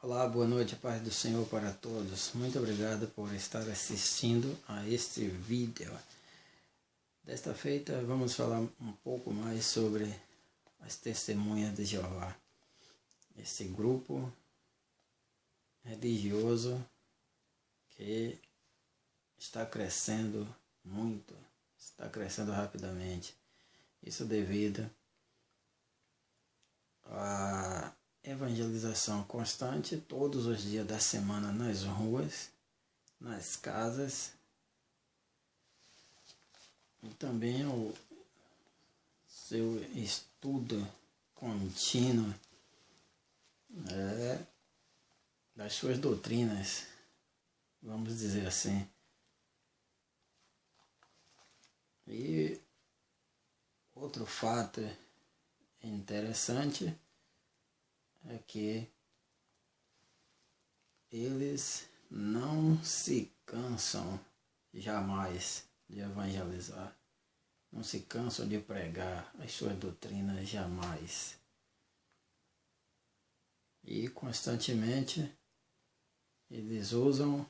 Olá, boa noite, a paz do Senhor para todos. Muito obrigado por estar assistindo a este vídeo. Desta feita, vamos falar um pouco mais sobre as testemunhas de Jeová. Esse grupo religioso que está crescendo muito, está crescendo rapidamente. Isso devido a evangelização constante todos os dias da semana nas ruas, nas casas, e também o seu estudo contínuo das suas doutrinas, vamos dizer assim. E outro fato interessante é que eles não se cansam jamais de evangelizar, não se cansam de pregar as suas doutrinas jamais. E constantemente eles usam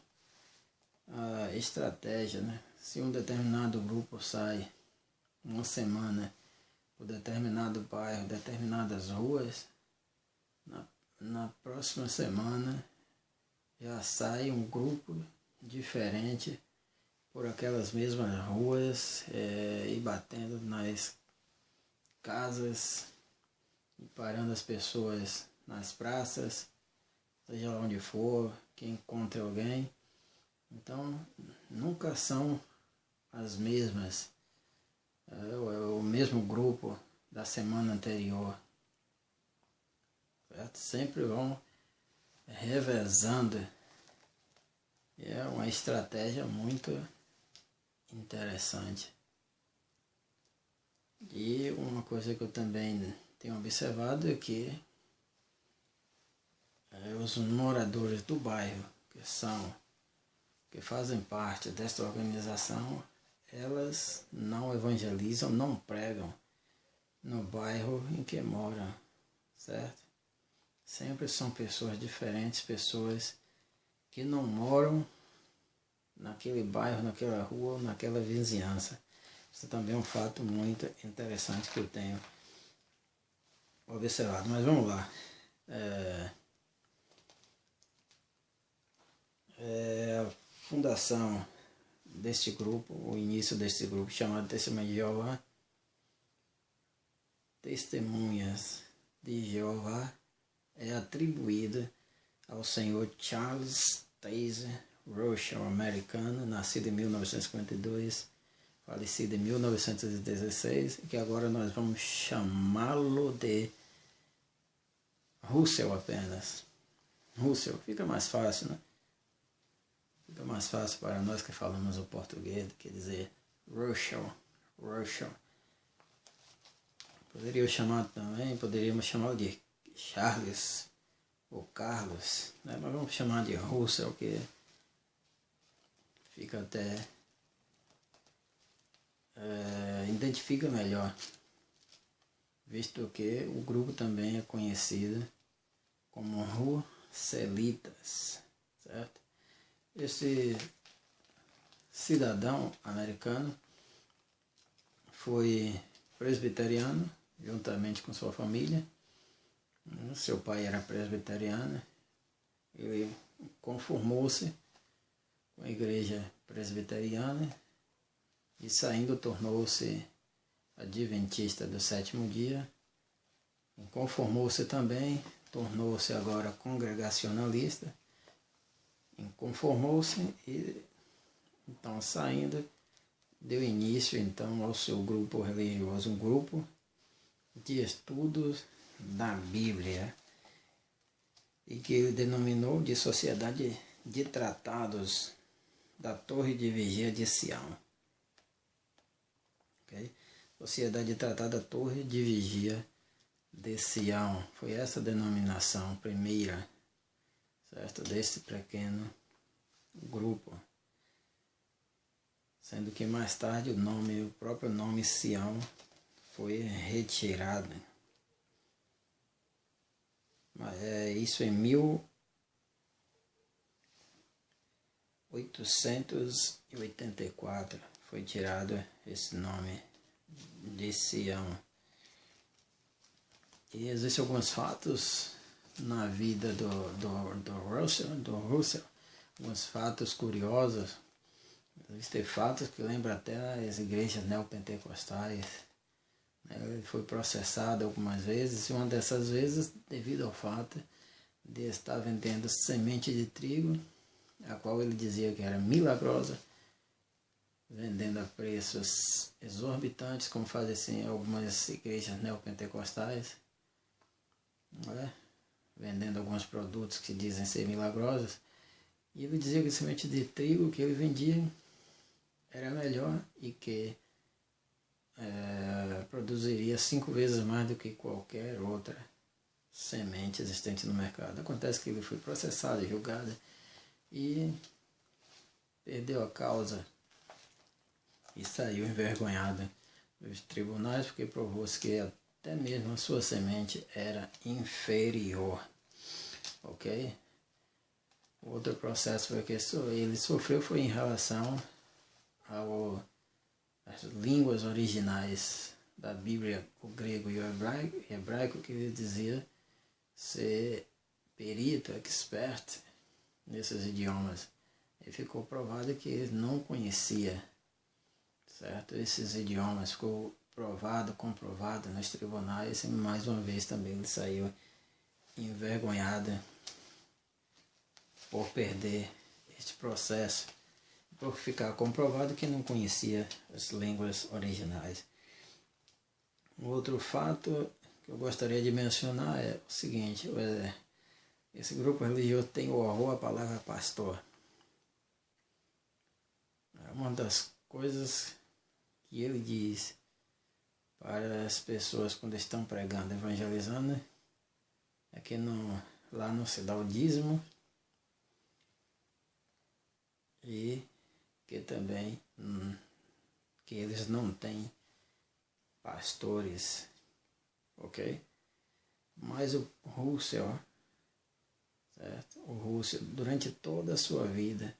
a estratégia, né? Se um determinado grupo sai uma semana por determinado bairro, determinadas ruas, na próxima semana já sai um grupo diferente por aquelas mesmas ruas e batendo nas casas e parando as pessoas nas praças, seja lá onde for, que encontre alguém. Então nunca são as mesmas, o mesmo grupo da semana anterior. Certo? Sempre vão revezando. É uma estratégia muito interessante. E uma coisa que eu também tenho observado é que os moradores do bairro, que fazem parte desta organização, elas não evangelizam, não pregam no bairro em que moram, certo? Sempre são pessoas diferentes, pessoas que não moram naquele bairro, naquela rua, naquela vizinhança. Isso também é um fato muito interessante que eu tenho observado. Mas vamos lá. A fundação deste grupo, o início deste grupo chamado Testemunhas de Jeová, Testemunhas de Jeová, é atribuída ao senhor Charles Taze Russell, americano, nascido em 1952, falecido em 1916, que agora nós vamos chamá-lo de Russell apenas. Russell, fica mais fácil, né? Fica mais fácil para nós que falamos o português do que dizer Russell. Poderíamos chamar de Charles ou Carlos, né? Mas vamos chamar de Russell, que fica até identifica melhor, visto que o grupo também é conhecido como Russelitas, certo? Esse cidadão americano foi presbiteriano juntamente com sua família. Seu pai era presbiteriano, ele conformou-se com a igreja presbiteriana e saindo tornou-se adventista do sétimo dia, conformou-se também, tornou-se agora congregacionalista, conformou-se e então saindo deu início então ao seu grupo religioso, um grupo de estudos da Bíblia, e que ele denominou de Sociedade de Tratados da Torre de Vigia de Sião. Okay? Sociedade de Tratado da Torre de Vigia de Sião. Foi essa a denominação primeira, certo, desse pequeno grupo. Sendo que mais tarde o próprio nome Sião foi retirado. Isso em 1884 foi tirado esse nome de Sião. E existem alguns fatos na vida do Russell, alguns fatos curiosos. Existem fatos que lembram até as igrejas neopentecostais. Ele foi processado algumas vezes, e uma dessas vezes devido ao fato de estar vendendo semente de trigo, a qual ele dizia que era milagrosa, vendendo a preços exorbitantes, como fazem assim algumas igrejas neopentecostais, vendendo alguns produtos que dizem ser milagrosos. E ele dizia que a semente de trigo que ele vendia era melhor e que produziria 5 vezes mais do que qualquer outra semente existente no mercado. Acontece que ele foi processado e julgado e perdeu a causa e saiu envergonhado dos tribunais, porque provou-se que até mesmo a sua semente era inferior. Ok? O outro processo foi que ele sofreu foi em relação às línguas originais da Bíblia, o grego e o hebraico, que ele dizia ser perito, expert nesses idiomas. E ficou provado que ele não conhecia, certo? Esses idiomas. Ficou comprovado nos tribunais, e mais uma vez também ele saiu envergonhado por perder este processo, por ficar comprovado que não conhecia as línguas originais. Um outro fato que eu gostaria de mencionar é o seguinte: esse grupo religioso tem o horror à palavra pastor. Uma das coisas que ele diz para as pessoas quando estão pregando, evangelizando, é que lá não se dá o dízimo, e que também que eles não têm pastores, ok? Mas o Russell, certo? O Russell, durante toda a sua vida,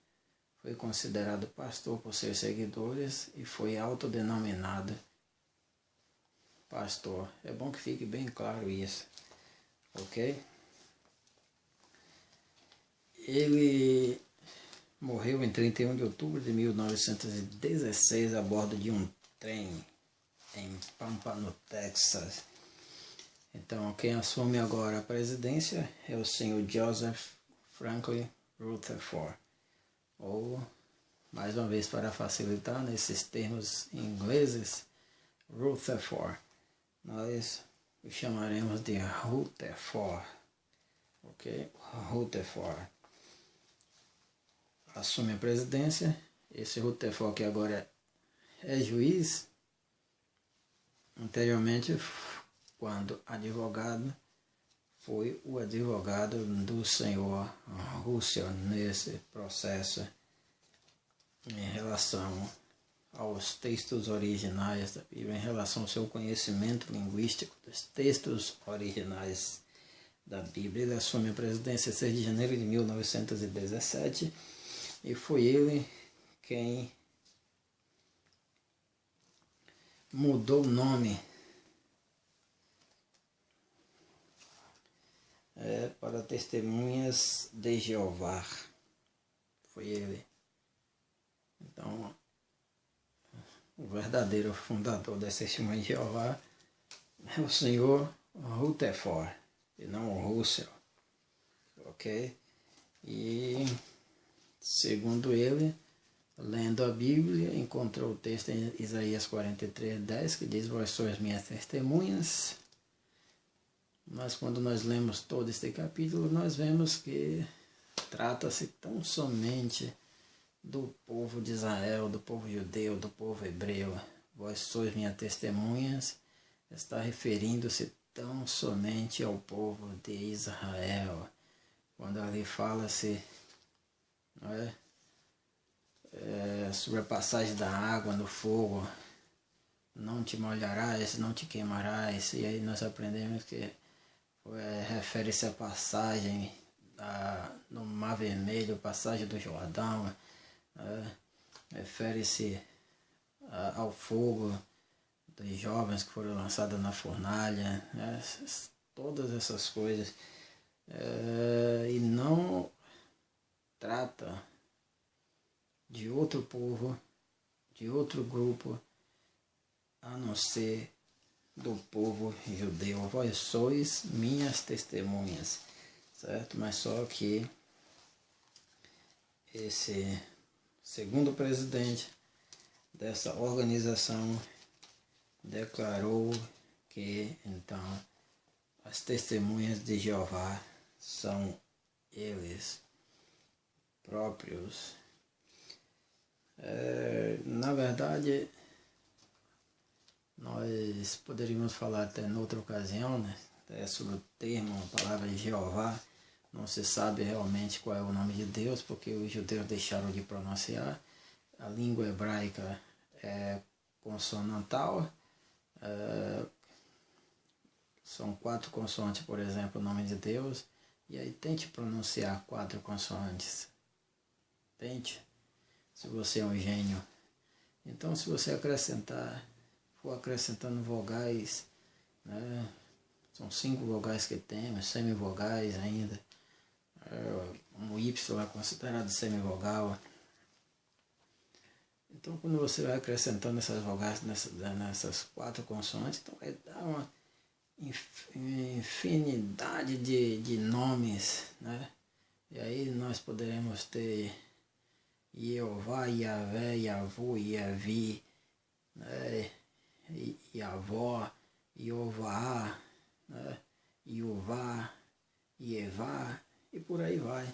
foi considerado pastor por seus seguidores e foi autodenominado pastor. É bom que fique bem claro isso, ok? Ele morreu em 31 de outubro de 1916 a bordo de um trem em Pompano, Texas. Então, quem assume agora a presidência é o senhor Joseph Franklin Rutherford. Ou, mais uma vez para facilitar, nesses termos ingleses, Rutherford. Nós o chamaremos de Rutherford. Ok? Rutherford assume a presidência. Esse Rutherford, que agora é juiz, anteriormente, quando advogado, foi o advogado do senhor Russell nesse processo em relação aos textos originais da Bíblia, em relação ao seu conhecimento linguístico dos textos originais da Bíblia. Ele assume a presidência em 6 de janeiro de 1917 e foi ele quem mudou o nome para Testemunhas de Jeová. Foi ele. Então, o verdadeiro fundador das Testemunhas de Jeová é o senhor Rutherford, e não o Russell. Ok? E, segundo ele, lendo a Bíblia, encontrou o texto em Isaías 43:10, que diz: "Vós sois minhas testemunhas." Mas quando nós lemos todo este capítulo, nós vemos que trata-se tão somente do povo de Israel, do povo judeu, do povo hebreu. Vós sois minhas testemunhas, está referindo-se tão somente ao povo de Israel. Quando ali fala-se sobre a passagem da água no fogo, não te molharás, não te queimarás, e aí nós aprendemos que refere-se à passagem no Mar Vermelho, passagem do Jordão, refere-se ao fogo dos jovens que foram lançados na fornalha, todas essas coisas, e não trata de outro povo, de outro grupo, a não ser do povo judeu. Vós sois minhas testemunhas, certo? Mas só que esse segundo presidente dessa organização declarou que então as testemunhas de Jeová são eles próprios. Na verdade, nós poderíamos falar até em outra ocasião, né, sobre o termo, a palavra Jeová. Não se sabe realmente qual é o nome de Deus, porque os judeus deixaram de pronunciar. A língua hebraica é consonantal. São 4 consoantes, por exemplo, o nome de Deus. E aí tente pronunciar 4 consoantes. Tente, se você é um gênio. Então, se você for acrescentando vogais, né, são 5 vogais que temos, semivogais ainda. O Y é considerado semivogal. Então, quando você vai acrescentando essas vogais nessas 4 consoantes, então vai dar uma infinidade de nomes, né? E aí nós poderemos ter Jeová, Yahvé, Yavu, Yavi, né? Yavó, Iová, né? Iová, Ievá, e por aí vai.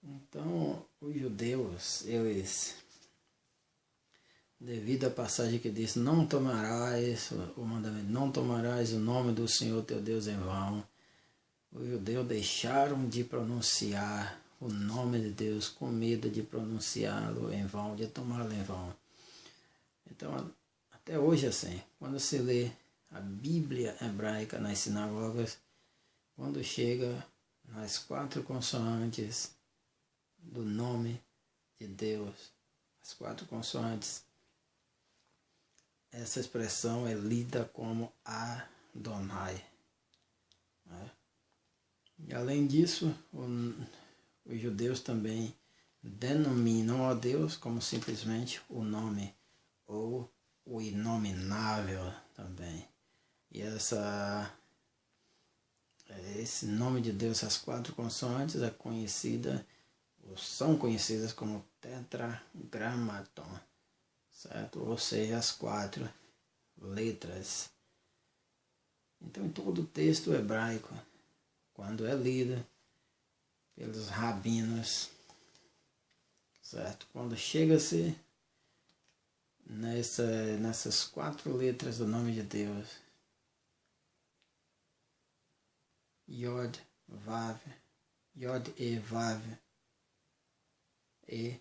Então, os judeus, eles, devido à passagem que diz, não tomarás, o mandamento, não tomarás o nome do Senhor teu Deus em vão, os judeus deixaram de pronunciar o nome de Deus com medo de pronunciá-lo em vão, de tomá-lo em vão. Então, até hoje assim, quando se lê a Bíblia hebraica nas sinagogas, quando chega nas 4 consoantes do nome de Deus, as 4 consoantes, essa expressão é lida como Adonai. Né? E além disso, os judeus também denominam a Deus como simplesmente o nome, ou o inominável também. E esse nome de Deus, essas 4 consoantes, são conhecidas como tetragrammaton, certo? Ou seja, as 4 letras. Então, em todo o texto hebraico, quando é lido pelos rabinos, certo? Quando chega-se nessas 4 letras do nome de Deus, Yod, Vav, Yod e Vav, e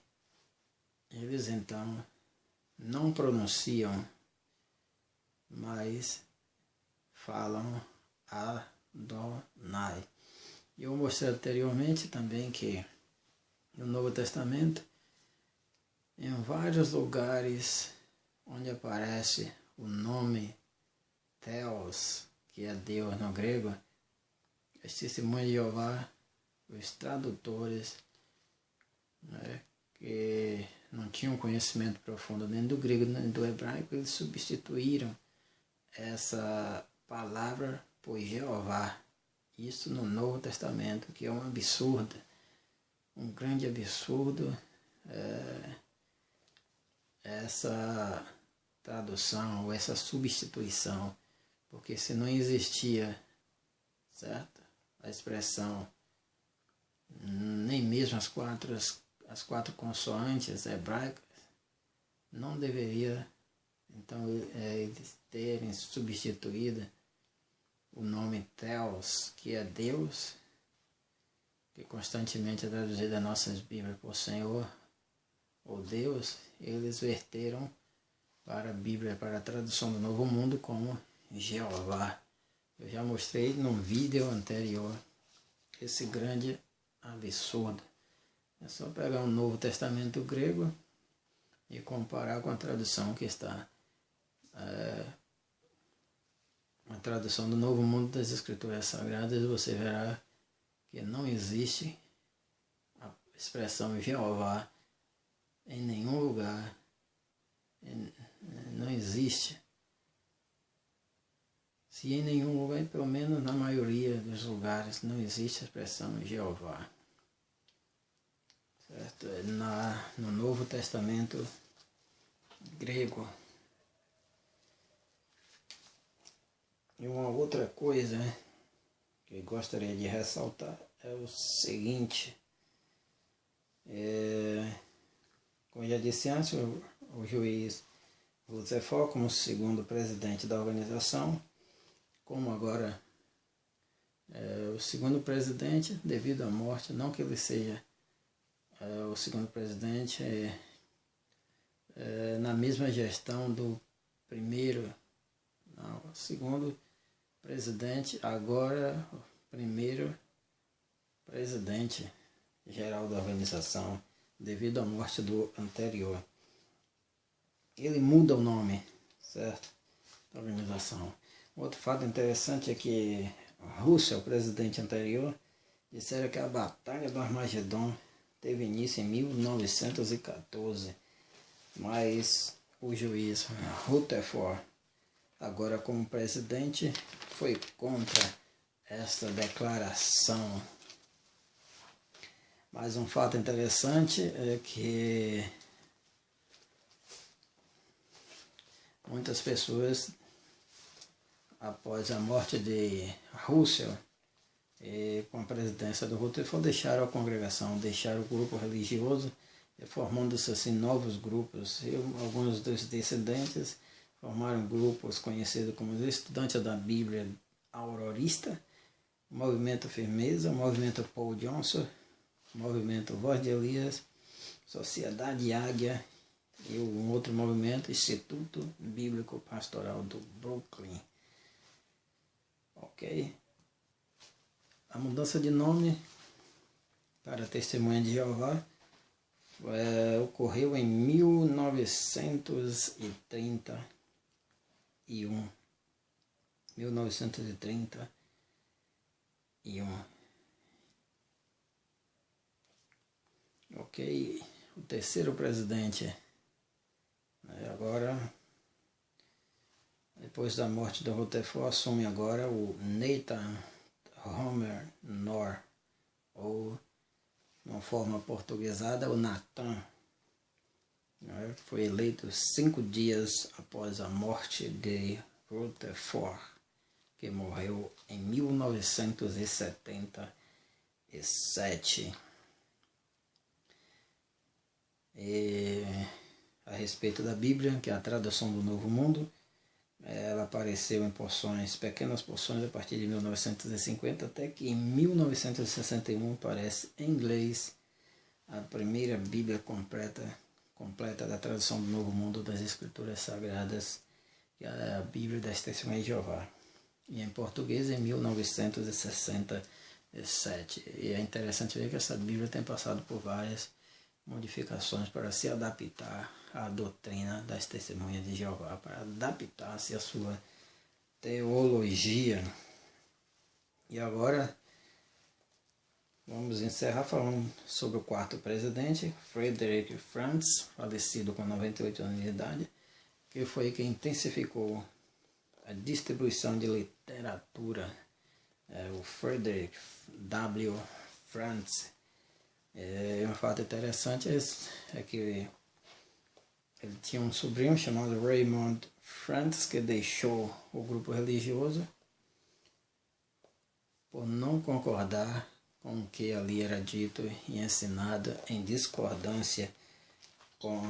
eles então não pronunciam, mas falam Adonai. E eu mostrei anteriormente também que no Novo Testamento, em vários lugares onde aparece o nome Theos, que é Deus no grego, as testemunhas de Jeová, os tradutores, né, que não tinham conhecimento profundo nem do grego nem do hebraico, eles substituíram essa palavra por Jeová. Isso no Novo Testamento, que é um absurdo, um grande absurdo, essa tradução ou essa substituição, porque se não existia, certo, a expressão, nem mesmo as quatro consoantes hebraicas, não deveria então eles terem substituído o nome Theos, que é Deus, que constantemente é traduzido nas nossas Bíblias por Senhor ou Deus, eles verteram para a Bíblia, para a tradução do Novo Mundo, como Jeová. Eu já mostrei num vídeo anterior esse grande absurdo. É só pegar o Novo Testamento grego e comparar com a tradução que está, a tradução do Novo Mundo das Escrituras Sagradas, você verá que não existe a expressão Jeová em nenhum lugar, não existe. Se em nenhum lugar, pelo menos na maioria dos lugares, não existe a expressão Jeová. Certo? No Novo Testamento grego. E uma outra coisa que eu gostaria de ressaltar é o seguinte. Como eu já disse antes, o juiz Rutherford, como segundo presidente da organização, como agora o segundo presidente, devido à morte, não que ele seja o segundo presidente, na mesma gestão do primeiro, não, o segundo presidente, agora o primeiro presidente geral da organização, devido à morte do anterior. Ele muda o nome, certo? Da organização. Outro fato interessante é que Russell, o presidente anterior, disseram que a Batalha do Armagedon teve início em 1914, mas o juiz Rutherford, agora como presidente, foi contra esta declaração. Mas um fato interessante é que muitas pessoas, após a morte de Russell, com a presidência do Rutherford, deixaram a congregação, deixaram o grupo religioso, formando-se assim novos grupos. E alguns dos dissidentes formaram grupos conhecidos como os Estudantes da Bíblia Aurorista, Movimento Firmeza, Movimento Paul Johnson, Movimento Voz de Elias, Sociedade Águia e um outro movimento, Instituto Bíblico Pastoral do Brooklyn. Ok? A mudança de nome para Testemunha de Jeová ocorreu em 1931. 1931. Ok, o terceiro presidente, agora, depois da morte do Rutherford, assume agora o Nathan Homer Knorr, ou, de uma forma portuguesada, o Nathan. Foi eleito 5 dias após a morte de Rutherford, que morreu em 1977. A respeito da Bíblia, que é a tradução do Novo Mundo, ela apareceu em porções, pequenas porções, a partir de 1950, até que em 1961 aparece em inglês a primeira Bíblia completa da tradução do Novo Mundo das Escrituras Sagradas, que é a Bíblia das Testemunhas de Jeová. E em português em 1967. E é interessante ver que essa Bíblia tem passado por várias modificações para se adaptar à doutrina das Testemunhas de Jeová, para adaptar-se à sua teologia. E agora vamos encerrar falando sobre o quarto presidente, Frederick Franz, falecido com 98 anos de idade, que foi quem intensificou a distribuição de literatura. O Frederick W. Franz. Um fato interessante é que ele tinha um sobrinho chamado Raymond Franz, que deixou o grupo religioso por não concordar com o que ali era dito e ensinado, em discordância com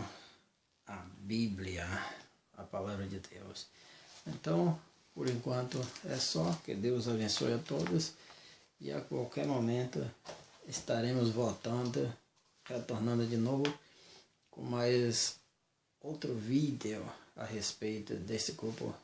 a Bíblia, a palavra de Deus. Então, por enquanto é só. Que Deus abençoe a todos e a qualquer momento estaremos voltando, retornando de novo com mais outro vídeo a respeito desse grupo